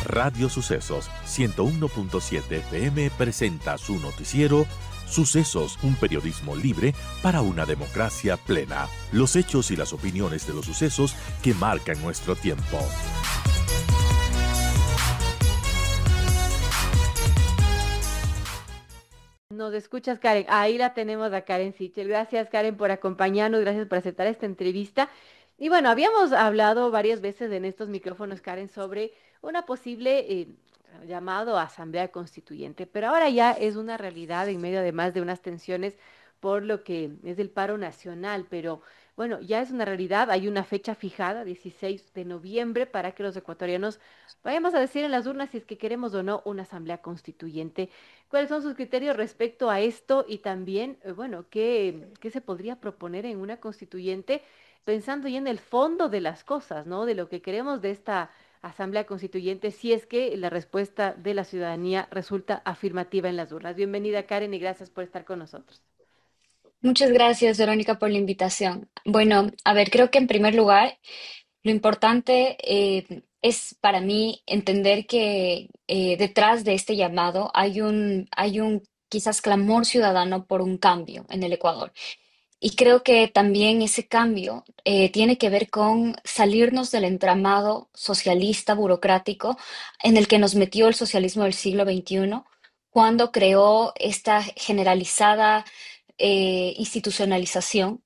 Radio Sucesos 101.7 FM presenta su noticiero Sucesos, un periodismo libre para una democracia plena. Los hechos y las opiniones de los sucesos que marcan nuestro tiempo. Nos escuchas, Karen. Ahí la tenemos a Karen Sichel. Gracias, Karen, por acompañarnos. Gracias por aceptar esta entrevista. Y bueno, habíamos hablado varias veces en estos micrófonos, Karen, sobre una posible llamado a Asamblea Constituyente, pero ahora ya es una realidad en medio además de unas tensiones por lo que es el paro nacional, pero bueno, ya es una realidad. Hay una fecha fijada, 16 de noviembre, para que los ecuatorianos vayamos a decir en las urnas si es que queremos o no una Asamblea Constituyente. ¿Cuáles son sus criterios respecto a esto? Y también, bueno, ¿qué se podría proponer en una constituyente pensando ya en el fondo de las cosas, ¿no? De lo que queremos de esta Asamblea Constituyente, si es que la respuesta de la ciudadanía resulta afirmativa en las urnas. Bienvenida, Karen, y gracias por estar con nosotros. Muchas gracias, Verónica, por la invitación. Bueno, a ver, creo que en primer lugar, lo importante es para mí entender que detrás de este llamado hay un quizás clamor ciudadano por un cambio en el Ecuador. Y creo que también ese cambio tiene que ver con salirnos del entramado socialista burocrático en el que nos metió el socialismo del siglo XXI cuando creó esta generalizada institucionalización,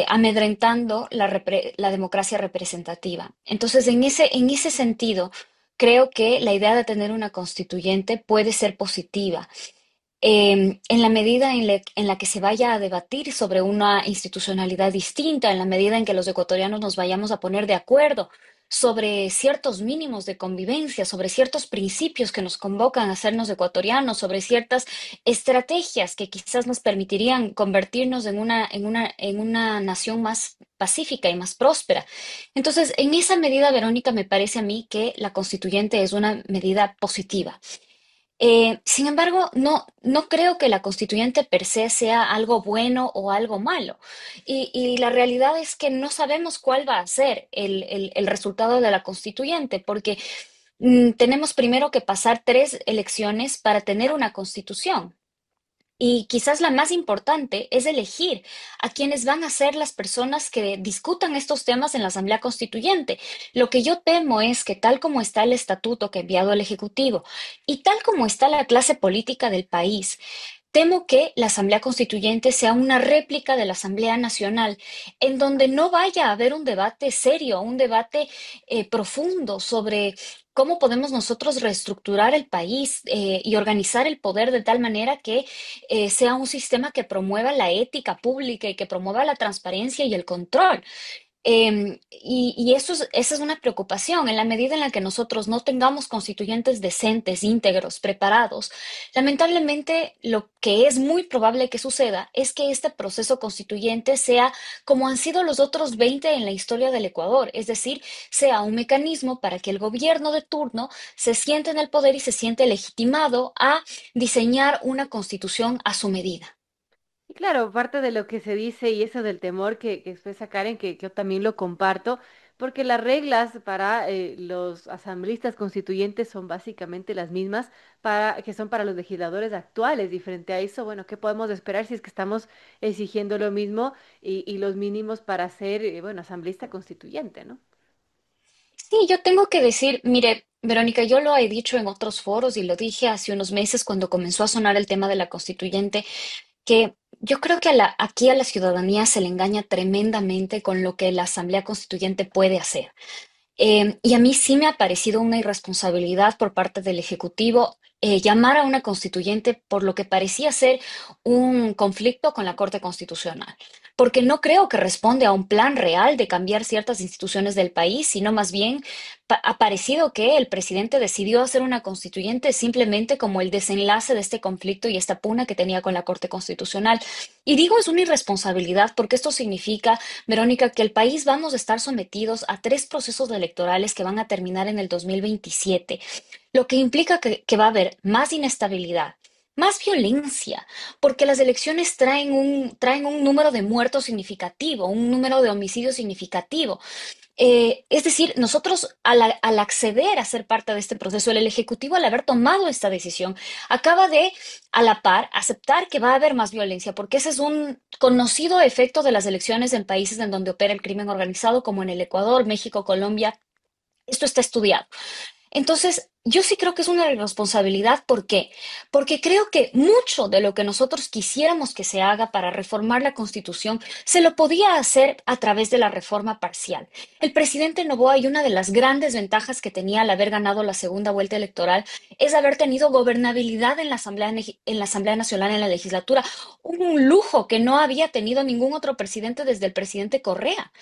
amedrentando la democracia representativa. Entonces, en ese sentido, creo que la idea de tener una constituyente puede ser positiva en la medida en la que se vaya a debatir sobre una institucionalidad distinta, en la medida en que los ecuatorianos nos vayamos a poner de acuerdo sobre ciertos mínimos de convivencia, sobre ciertos principios que nos convocan a sernos ecuatorianos, sobre ciertas estrategias que quizás nos permitirían convertirnos en una nación más pacífica y más próspera. Entonces, en esa medida, Verónica, me parece a mí que la constituyente es una medida positiva. Sin embargo, no creo que la constituyente per se sea algo bueno o algo malo. Y la realidad es que no sabemos cuál va a ser el resultado de la constituyente, porque tenemos primero que pasar 3 elecciones para tener una constitución. Y quizás la más importante es elegir a quienes van a ser las personas que discutan estos temas en la Asamblea Constituyente. Lo que yo temo es que tal como está el estatuto que ha enviado el Ejecutivo y tal como está la clase política del país, temo que la Asamblea Constituyente sea una réplica de la Asamblea Nacional, en donde no vaya a haber un debate serio, un debate profundo sobre cómo podemos nosotros reestructurar el país y organizar el poder de tal manera que sea un sistema que promueva la ética pública y que promueva la transparencia y el control. Y esa es una preocupación. En la medida en la que nosotros no tengamos constituyentes decentes, íntegros, preparados, lamentablemente lo que es muy probable que suceda es que este proceso constituyente sea como han sido los otros 20 en la historia del Ecuador, es decir, sea un mecanismo para que el gobierno de turno se siente en el poder y se siente legitimado a diseñar una constitución a su medida. Y claro, parte de lo que se dice y eso del temor que expresa Karen, que yo también lo comparto, porque las reglas para los asambleístas constituyentes son básicamente las mismas que son para los legisladores actuales. Y frente a eso, bueno, ¿qué podemos esperar si es que estamos exigiendo lo mismo y los mínimos para ser, bueno, asambleísta constituyente, ¿no? Sí, yo tengo que decir, mire, Verónica, yo lo he dicho en otros foros y lo dije hace unos meses cuando comenzó a sonar el tema de la constituyente, que yo creo que aquí a la ciudadanía se le engaña tremendamente con lo que la Asamblea Constituyente puede hacer. Y a mí sí me ha parecido una irresponsabilidad por parte del Ejecutivo llamar a una constituyente por lo que parecía ser un conflicto con la Corte Constitucional, porque no creo que responde a un plan real de cambiar ciertas instituciones del país, sino más bien ha parecido que el presidente decidió hacer una constituyente simplemente como el desenlace de este conflicto y esta pugna que tenía con la Corte Constitucional. Y digo es una irresponsabilidad porque esto significa, Verónica, que el país vamos a estar sometidos a 3 procesos electorales que van a terminar en el 2027, lo que implica que va a haber más inestabilidad, más violencia, porque las elecciones traen un número de muertos significativo, un número de homicidios significativo. Es decir, nosotros al acceder a ser parte de este proceso, el Ejecutivo al haber tomado esta decisión, acaba de, a la par, aceptar que va a haber más violencia, porque ese es un conocido efecto de las elecciones en países en donde opera el crimen organizado, como en el Ecuador, México, Colombia. Esto está estudiado. Entonces, yo sí creo que es una responsabilidad. ¿Por qué? Porque creo que mucho de lo que nosotros quisiéramos que se haga para reformar la Constitución se lo podía hacer a través de la reforma parcial. El presidente Noboa, y una de las grandes ventajas que tenía al haber ganado la segunda vuelta electoral, es haber tenido gobernabilidad en la Asamblea Nacional, en la legislatura, un lujo que no había tenido ningún otro presidente desde el presidente Correa.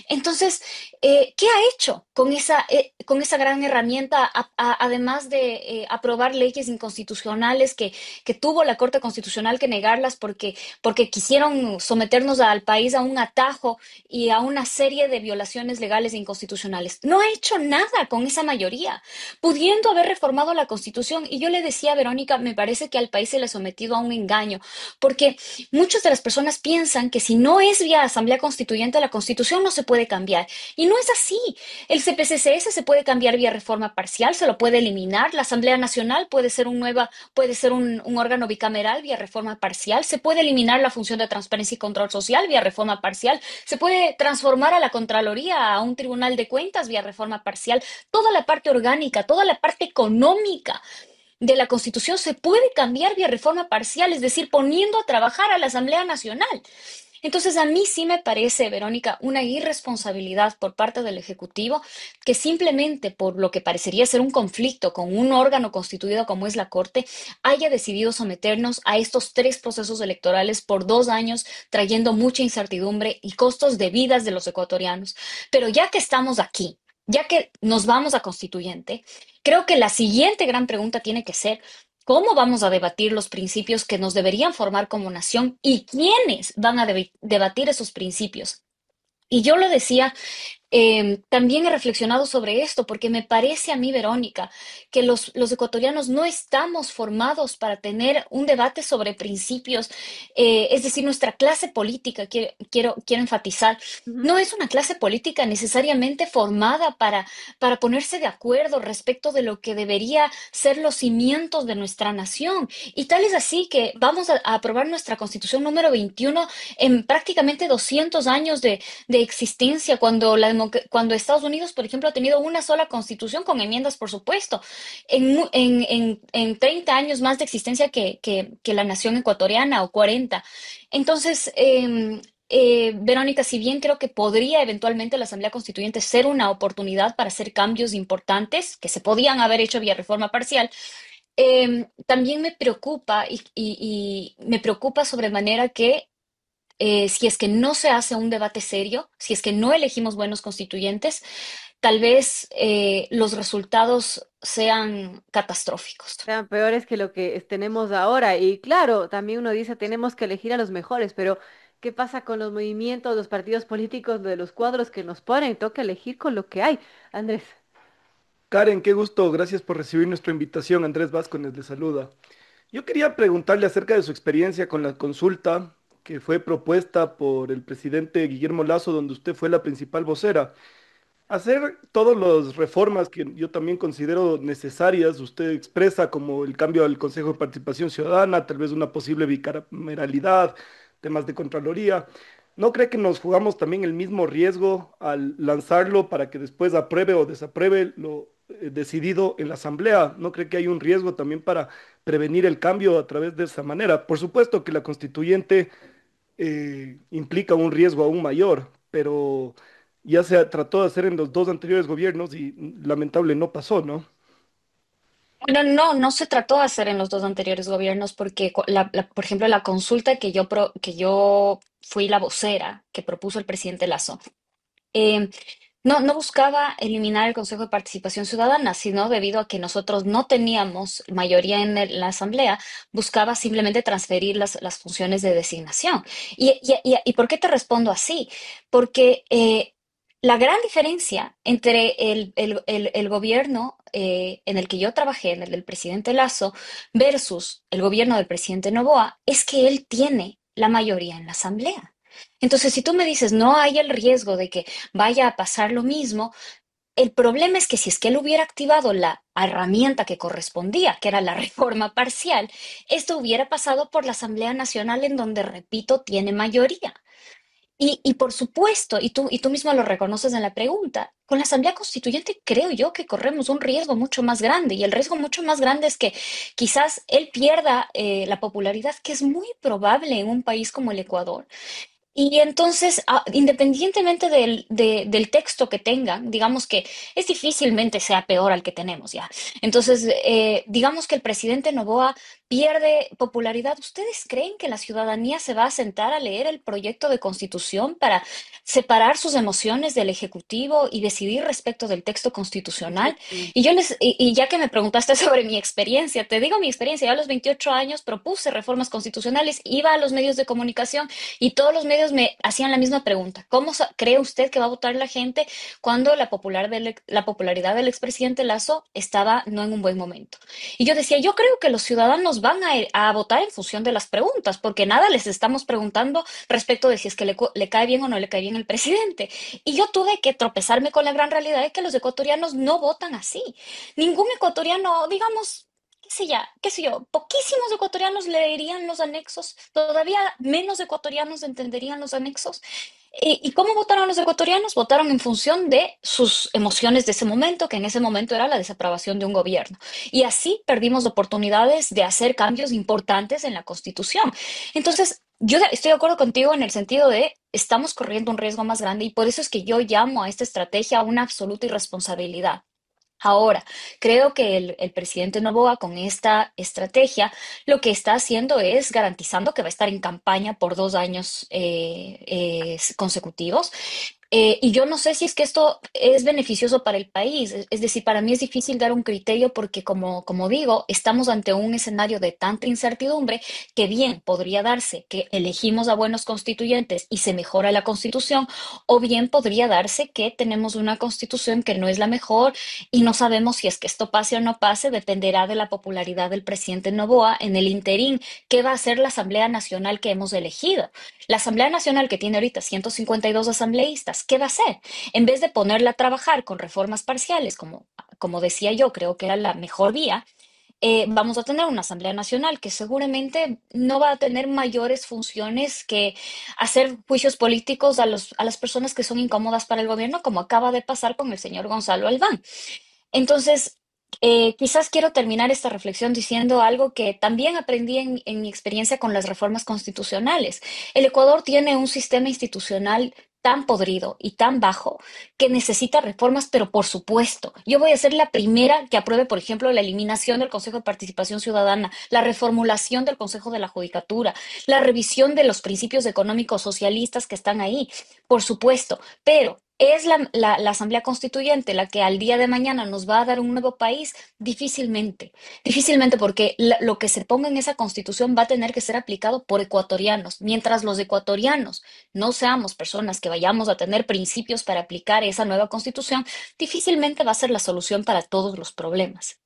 Entonces, ¿qué ha hecho con esa gran herramienta, además de aprobar leyes inconstitucionales que tuvo la Corte Constitucional que negarlas porque quisieron someternos al país a un atajo y a una serie de violaciones legales e inconstitucionales? No ha hecho nada con esa mayoría, pudiendo haber reformado la Constitución. Y yo le decía a Verónica, me parece que al país se le ha sometido a un engaño, porque muchas de las personas piensan que si no es vía Asamblea Constituyente, la Constitución no se puede cambiar. Y no es así. El CPCCS se puede cambiar vía reforma parcial, se lo puede eliminar. La Asamblea Nacional puede ser un órgano bicameral vía reforma parcial. Se puede eliminar la función de transparencia y control social vía reforma parcial. Se puede transformar a la Contraloría a un tribunal de cuentas vía reforma parcial. Toda la parte orgánica, toda la parte económica de la Constitución se puede cambiar vía reforma parcial, es decir, poniendo a trabajar a la Asamblea Nacional. Entonces, a mí sí me parece, Verónica, una irresponsabilidad por parte del Ejecutivo que simplemente por lo que parecería ser un conflicto con un órgano constituido como es la Corte, haya decidido someternos a estos 3 procesos electorales por 2 años, trayendo mucha incertidumbre y costos de vidas de los ecuatorianos. Pero ya que estamos aquí, ya que nos vamos a constituyente, creo que la siguiente gran pregunta tiene que ser: ¿cómo vamos a debatir los principios que nos deberían formar como nación y quiénes van a debatir esos principios? Y yo lo decía, también he reflexionado sobre esto porque me parece a mí, Verónica, que los ecuatorianos no estamos formados para tener un debate sobre principios. Es decir, nuestra clase política, quiero enfatizar, Ujú. no es una clase política necesariamente formada para ponerse de acuerdo respecto de lo que debería ser los cimientos de nuestra nación. Y tal es así que vamos a aprobar nuestra Constitución número 21 en prácticamente 200 años de existencia, cuando Estados Unidos, por ejemplo, ha tenido una sola constitución con enmiendas, por supuesto, en 30 años más de existencia que la nación ecuatoriana, o 40. Entonces, Verónica, si bien creo que podría eventualmente la Asamblea Constituyente ser una oportunidad para hacer cambios importantes que se podían haber hecho vía reforma parcial, también me preocupa y me preocupa sobremanera que si es que no se hace un debate serio, si es que no elegimos buenos constituyentes, tal vez los resultados sean catastróficos. Sean peores que lo que tenemos ahora. Y claro, también uno dice, tenemos que elegir a los mejores, pero ¿qué pasa con los movimientos, los partidos políticos, de los cuadros que nos ponen? Toca elegir con lo que hay. Andrés. Karen, qué gusto, gracias por recibir nuestra invitación. Andrés Vázquez le saluda. Yo quería preguntarle acerca de su experiencia con la consulta que fue propuesta por el presidente Guillermo Lazo, donde usted fue la principal vocera. Hacer todas las reformas que yo también considero necesarias, usted expresa como el cambio al Consejo de Participación Ciudadana, tal vez una posible bicameralidad, temas de Contraloría. ¿No cree que nos jugamos también el mismo riesgo al lanzarlo para que después apruebe o desapruebe lo decidido en la Asamblea? ¿No cree que hay un riesgo también para prevenir el cambio a través de esa manera? Por supuesto que la constituyente implica un riesgo aún mayor, pero ya se trató de hacer en los dos anteriores gobiernos y lamentable no pasó, ¿no? Bueno, no se trató de hacer en los 2 anteriores gobiernos porque, por ejemplo, la consulta que yo fui la vocera que propuso el presidente Lazo, eh, no buscaba eliminar el Consejo de Participación Ciudadana, sino debido a que nosotros no teníamos mayoría la Asamblea, buscaba simplemente transferir las funciones de designación. ¿Y por qué te respondo así? Porque la gran diferencia entre el gobierno en el que yo trabajé, en el del presidente Lazo, versus el gobierno del presidente Noboa, es que él tiene la mayoría en la Asamblea. Entonces, si tú me dices, no hay el riesgo de que vaya a pasar lo mismo, el problema es que si es que él hubiera activado la herramienta que correspondía, que era la reforma parcial, esto hubiera pasado por la Asamblea Nacional en donde, repito, tiene mayoría. Y por supuesto, y tú mismo lo reconoces en la pregunta, con la Asamblea Constituyente creo yo que corremos un riesgo mucho más grande y el riesgo mucho más grande es que quizás él pierda la popularidad, que es muy probable en un país como el Ecuador. Y entonces, independientemente del texto que tengan, digamos que es difícilmente sea peor al que tenemos ya. Entonces, digamos que el presidente Noboa pierde popularidad. ¿Ustedes creen que la ciudadanía se va a sentar a leer el proyecto de constitución para separar sus emociones del Ejecutivo y decidir respecto del texto constitucional? Exactamente. Y ya que me preguntaste sobre mi experiencia, te digo mi experiencia. Yo a los 28 años propuse reformas constitucionales, iba a los medios de comunicación y todos los medios me hacían la misma pregunta. ¿Cómo cree usted que va a votar la gente cuando la popularidad del expresidente Lazo estaba no en un buen momento? Y yo decía, yo creo que los ciudadanos van a votar en función de las preguntas, porque nada les estamos preguntando respecto de si es que le cae bien o no le cae bien el presidente. Y yo tuve que tropezarme con la gran realidad de que los ecuatorianos no votan así. Ningún ecuatoriano, digamos, qué sé yo, poquísimos ecuatorianos leerían los anexos, todavía menos ecuatorianos entenderían los anexos. ¿Y cómo votaron los ecuatorianos? Votaron en función de sus emociones de ese momento, que en ese momento era la desaprobación de un gobierno. Y así perdimos oportunidades de hacer cambios importantes en la Constitución. Entonces, yo estoy de acuerdo contigo en el sentido de estamos corriendo un riesgo más grande y por eso es que yo llamo a esta estrategia una absoluta irresponsabilidad. Ahora, creo que el presidente Noboa con esta estrategia lo que está haciendo es garantizando que va a estar en campaña por 2 años consecutivos. Y yo no sé si es que esto es beneficioso para el país. Es decir, para mí es difícil dar un criterio porque, como digo, estamos ante un escenario de tanta incertidumbre que bien podría darse que elegimos a buenos constituyentes y se mejora la constitución, o bien podría darse que tenemos una constitución que no es la mejor y no sabemos si es que esto pase o no pase, dependerá de la popularidad del presidente Noboa en el interín. ¿Qué va a hacer la Asamblea Nacional que hemos elegido? La Asamblea Nacional que tiene ahorita 152 asambleístas, ¿qué va a hacer? En vez de ponerla a trabajar con reformas parciales, como decía yo, creo que era la mejor vía, vamos a tener una Asamblea Nacional que seguramente no va a tener mayores funciones que hacer juicios políticos a las personas que son incómodas para el gobierno, como acaba de pasar con el señor Gonzalo Albán. Entonces, quizás quiero terminar esta reflexión diciendo algo que también aprendí en mi experiencia con las reformas constitucionales. El Ecuador tiene un sistema institucional tan podrido y tan bajo que necesita reformas, pero por supuesto, yo voy a ser la primera que apruebe, por ejemplo, la eliminación del Consejo de Participación Ciudadana, la reformulación del Consejo de la Judicatura, la revisión de los principios económicos socialistas que están ahí, por supuesto, pero ¿es la Asamblea Constituyente la que al día de mañana nos va a dar un nuevo país? Difícilmente, difícilmente porque lo que se ponga en esa Constitución va a tener que ser aplicado por ecuatorianos. Mientras los ecuatorianos no seamos personas que vayamos a tener principios para aplicar esa nueva Constitución, difícilmente va a ser la solución para todos los problemas.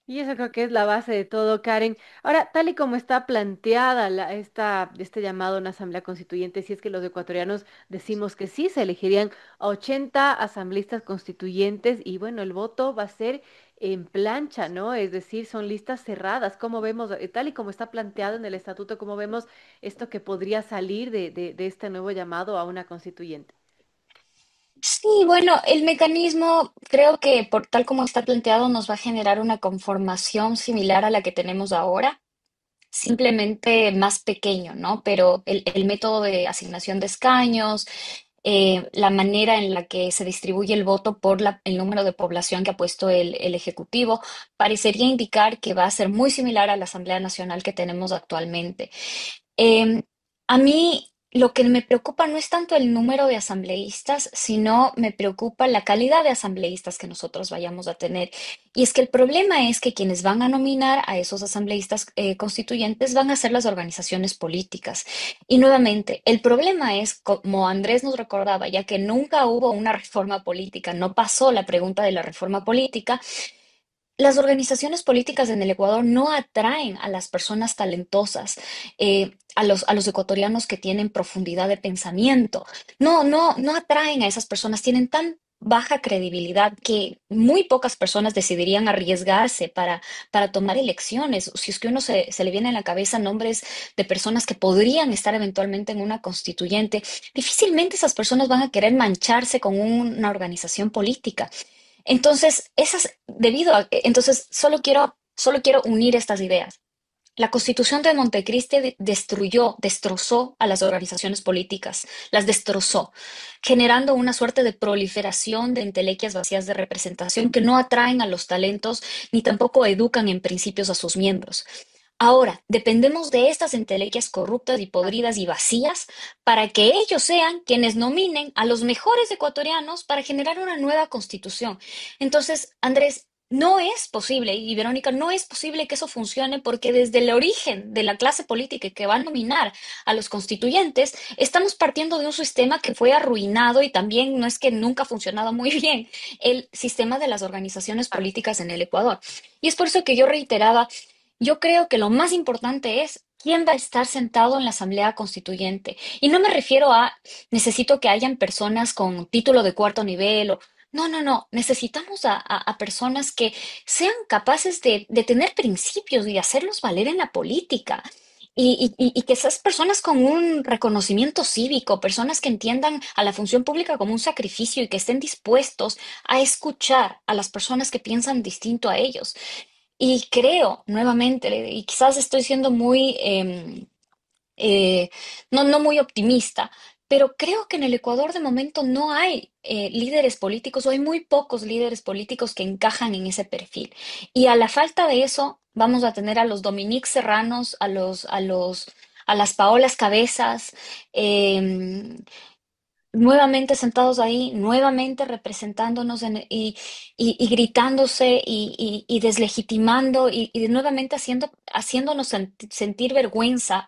Y eso creo que es la base de todo, Karen. Ahora, tal y como está planteada este llamado a una asamblea constituyente, si es que los ecuatorianos decimos que sí, se elegirían a 80 asambleístas constituyentes y bueno, el voto va a ser en plancha, ¿no? Es decir, son listas cerradas. ¿Cómo vemos, tal y como está planteado en el estatuto, cómo vemos esto que podría salir de este nuevo llamado a una constituyente? Sí, bueno, el mecanismo creo que por tal como está planteado nos va a generar una conformación similar a la que tenemos ahora, simplemente más pequeño, ¿no? Pero el método de asignación de escaños, la manera en la que se distribuye el voto por el número de población que ha puesto el Ejecutivo, parecería indicar que va a ser muy similar a la Asamblea Nacional que tenemos actualmente. Eh, a mí lo que me preocupa no es tanto el número de asambleístas, sino me preocupa la calidad de asambleístas que nosotros vayamos a tener. Y es que el problema es que quienes van a nominar a esos asambleístas constituyentes van a ser las organizaciones políticas. Y nuevamente, el problema es, como Andrés nos recordaba, ya que nunca hubo una reforma política, no pasó la pregunta de la reforma política, las organizaciones políticas en el Ecuador no atraen a las personas talentosas, a los ecuatorianos que tienen profundidad de pensamiento. No atraen a esas personas, tienen tan baja credibilidad que muy pocas personas decidirían arriesgarse para tomar elecciones. Si es que uno se le viene a la cabeza nombres de personas que podrían estar eventualmente en una constituyente, difícilmente esas personas van a querer mancharse con una organización política. Entonces, entonces solo quiero unir estas ideas. La Constitución de Montecristi destrozó a las organizaciones políticas, las destrozó, generando una suerte de proliferación de entelequias vacías de representación que no atraen a los talentos ni tampoco educan en principios a sus miembros. Ahora, dependemos de estas entelequias corruptas y podridas y vacías para que ellos sean quienes nominen a los mejores ecuatorianos para generar una nueva constitución. Entonces, Andrés, no es posible, y Verónica, no es posible que eso funcione porque desde el origen de la clase política que va a nominar a los constituyentes, estamos partiendo de un sistema que fue arruinado y también no es que nunca ha funcionado muy bien el sistema de las organizaciones políticas en el Ecuador. Y es por eso que yo reiteraba, yo creo que lo más importante es quién va a estar sentado en la Asamblea Constituyente. Y no me refiero a necesito que hayan personas con título de cuarto nivel o no. Necesitamos a personas que sean capaces de tener principios y de hacerlos valer en la política. Y que esas personas con un reconocimiento cívico, personas que entiendan a la función pública como un sacrificio y que estén dispuestos a escuchar a las personas que piensan distinto a ellos. Y creo, nuevamente, y quizás estoy siendo muy, no muy optimista, pero creo que en el Ecuador de momento no hay líderes políticos o hay muy pocos líderes políticos que encajan en ese perfil. Y a la falta de eso, vamos a tener a los Dominique Serranos, a las Paolas Cabezas, em, nuevamente sentados ahí, nuevamente representándonos y gritándose y deslegitimando y nuevamente haciéndonos sentir vergüenza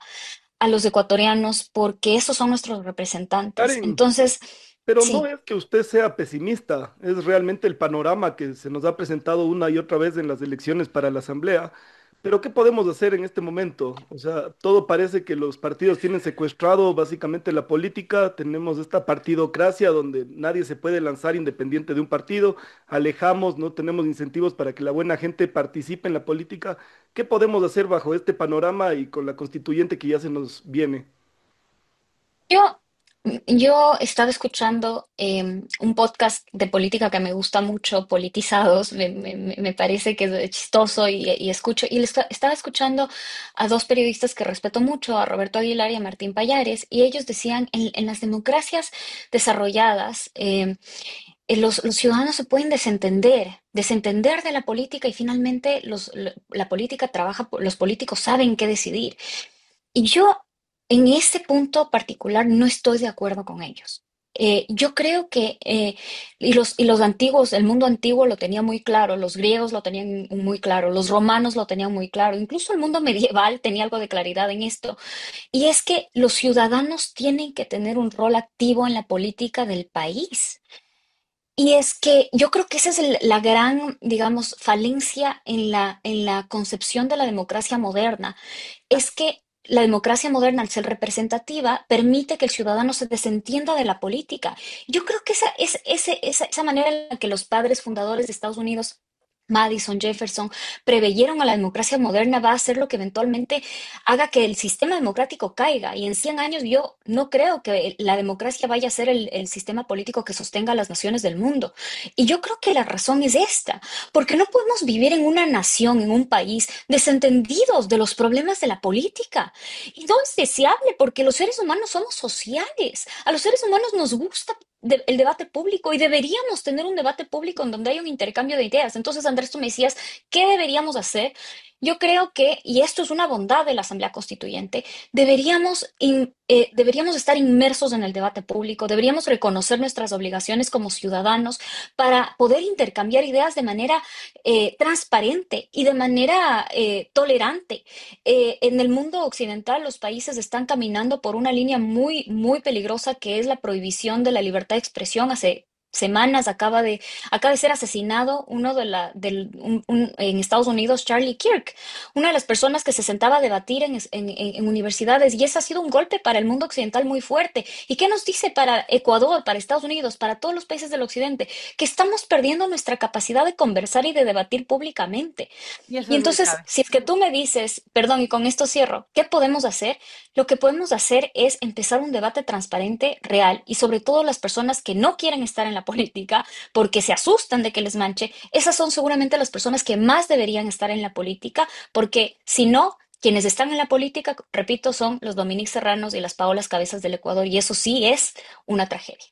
a los ecuatorianos porque esos son nuestros representantes. Karen, Entonces, pero no sí. es que usted sea pesimista, es realmente el panorama que se nos ha presentado una y otra vez en las elecciones para la Asamblea. Pero ¿qué podemos hacer en este momento? O sea, todo parece que los partidos tienen secuestrado básicamente la política, tenemos esta partidocracia donde nadie se puede lanzar independiente de un partido, alejamos, no tenemos incentivos para que la buena gente participe en la política. ¿Qué podemos hacer bajo este panorama y con la constituyente que ya se nos viene? Yo, yo estaba escuchando un podcast de política que me gusta mucho, Politizados, me parece que es chistoso y escucho, estaba escuchando a dos periodistas que respeto mucho, a Roberto Aguilar y a Martín Payares, y ellos decían, en las democracias desarrolladas, los ciudadanos se pueden desentender de la política y finalmente la política trabaja, los políticos saben qué decidir. Y yo en ese punto particular no estoy de acuerdo con ellos. Yo creo que, y los antiguos, el mundo antiguo lo tenía muy claro, los griegos lo tenían muy claro, los romanos lo tenían muy claro, incluso el mundo medieval tenía algo de claridad en esto, y es que los ciudadanos tienen que tener un rol activo en la política del país. Y es que yo creo que esa es la gran, digamos, falencia en la concepción de la democracia moderna. Es que la democracia moderna, al ser representativa, permite que el ciudadano se desentienda de la política. Yo creo que esa manera en la que los padres fundadores de Estados Unidos, Madison, Jefferson, preveyeron a la democracia moderna va a ser lo que eventualmente haga que el sistema democrático caiga. Y en 100 años yo no creo que la democracia vaya a ser el sistema político que sostenga a las naciones del mundo. Y yo creo que la razón es esta, porque no podemos vivir en una nación, en un país, desentendidos de los problemas de la política. Y no es deseable porque los seres humanos somos sociales. A los seres humanos nos gusta el debate público y deberíamos tener un debate público en donde haya un intercambio de ideas. Entonces, Andrés, tú me decías, ¿qué deberíamos hacer? Yo creo que, y esto es una bondad de la Asamblea Constituyente, deberíamos estar inmersos en el debate público, deberíamos reconocer nuestras obligaciones como ciudadanos para poder intercambiar ideas de manera transparente y de manera tolerante. En el mundo occidental, los países están caminando por una línea muy peligrosa que es la prohibición de la libertad de expresión hace semanas acaba de ser asesinado en Estados Unidos, Charlie Kirk, una de las personas que se sentaba a debatir en universidades, y ese ha sido un golpe para el mundo occidental muy fuerte. ¿Y qué nos dice para Ecuador, para Estados Unidos, para todos los países del occidente? Que estamos perdiendo nuestra capacidad de conversar y de debatir públicamente. Y eso Y es muy entonces, grave. si es que tú me dices, perdón, y con esto cierro, ¿qué podemos hacer? Lo que podemos hacer es empezar un debate transparente, real, y sobre todo las personas que no quieren estar en la política porque se asustan de que les manche, esas son seguramente las personas que más deberían estar en la política, porque si no, quienes están en la política, repito, son los Dominique Serranos y las Paolas Cabezas del Ecuador, y eso sí es una tragedia.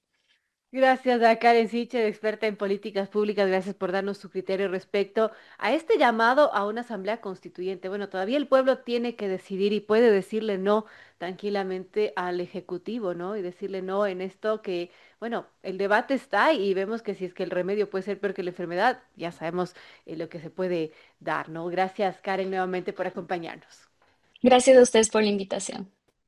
Gracias a Karen Sicher, experta en políticas públicas. Gracias por darnos su criterio respecto a este llamado a una asamblea constituyente. Bueno, todavía el pueblo tiene que decidir y puede decirle no tranquilamente al Ejecutivo, ¿no? Y decirle no en esto que, bueno, el debate está y vemos que si es que el remedio puede ser peor que la enfermedad, ya sabemos lo que se puede dar, ¿no? Gracias, Karen, nuevamente por acompañarnos. Gracias a ustedes por la invitación.